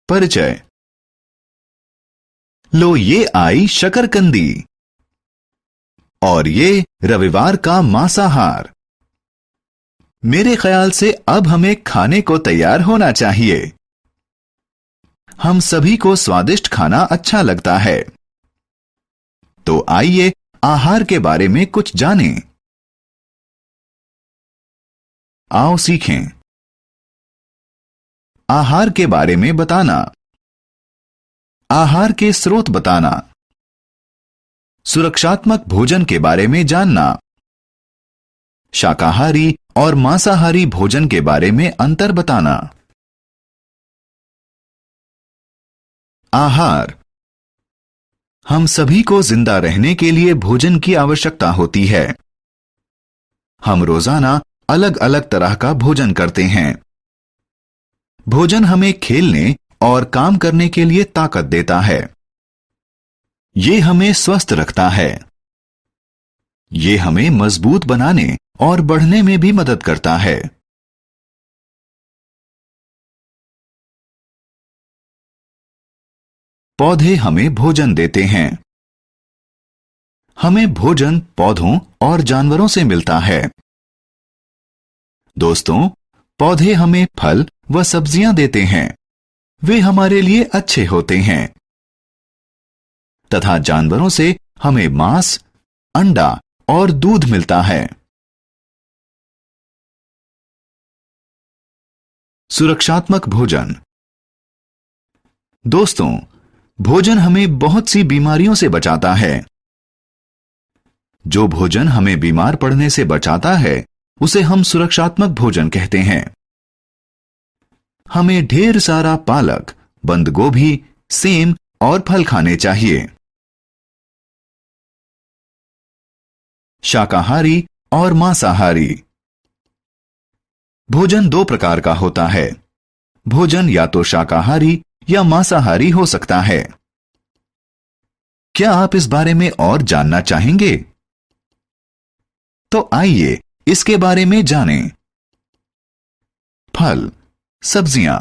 परिचय। लो ये आई शकरकंदी और ये रविवार का मांसाहार। मेरे ख्याल से अब हमें खाने को तैयार होना चाहिए। हम सभी को स्वादिष्ट खाना अच्छा लगता है, तो आइए आहार के बारे में कुछ जानें। आओ सीखें। आहार के बारे में बताना, आहार के स्रोत बताना, सुरक्षात्मक भोजन के बारे में जानना, शाकाहारी और मांसाहारी भोजन के बारे में अंतर बताना। आहार। हम सभी को जिंदा रहने के लिए भोजन की आवश्यकता होती है। हम रोजाना अलग अलग तरह का भोजन करते हैं। भोजन हमें खेलने और काम करने के लिए ताकत देता है। ये हमें स्वस्थ रखता है। ये हमें मजबूत बनाने और बढ़ने में भी मदद करता है। पौधे हमें भोजन देते हैं। हमें भोजन पौधों और जानवरों से मिलता है। दोस्तों, पौधे हमें फल व सब्जियां देते हैं। वे हमारे लिए अच्छे होते हैं। तथा जानवरों से हमें मांस, अंडा और दूध मिलता है। सुरक्षात्मक भोजन। दोस्तों, भोजन हमें बहुत सी बीमारियों से बचाता है। जो भोजन हमें बीमार पड़ने से बचाता है, उसे हम सुरक्षात्मक भोजन कहते हैं। हमें ढेर सारा पालक, बंद गोभी, सेम और फल खाने चाहिए। शाकाहारी और मांसाहारी। भोजन दो प्रकार का होता है। भोजन या तो शाकाहारी या मांसाहारी हो सकता है। क्या आप इस बारे में और जानना चाहेंगे? तो आइए इसके बारे में जानें। फल, सब्जियां,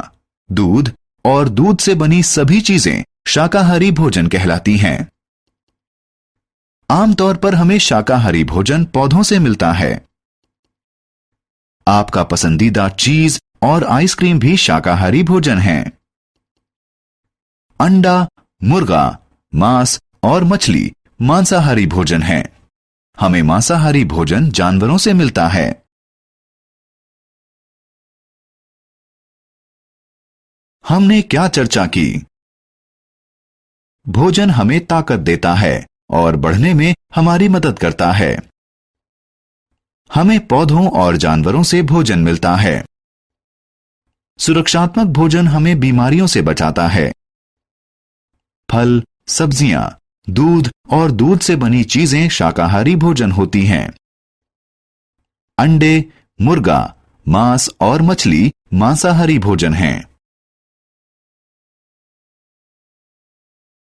दूध और दूध से बनी सभी चीजें शाकाहारी भोजन कहलाती हैं। आमतौर पर हमें शाकाहारी भोजन पौधों से मिलता है। आपका पसंदीदा चीज और आइसक्रीम भी शाकाहारी भोजन है। अंडा, मुर्गा, मांस और मछली मांसाहारी भोजन है। हमें मांसाहारी भोजन जानवरों से मिलता है। हमने क्या चर्चा की? भोजन हमें ताकत देता है और बढ़ने में हमारी मदद करता है। हमें पौधों और जानवरों से भोजन मिलता है। सुरक्षात्मक भोजन हमें बीमारियों से बचाता है। फल, सब्जियां, दूध और दूध से बनी चीजें शाकाहारी भोजन होती हैं। अंडे, मुर्गा, मांस और मछली मांसाहारी भोजन हैं।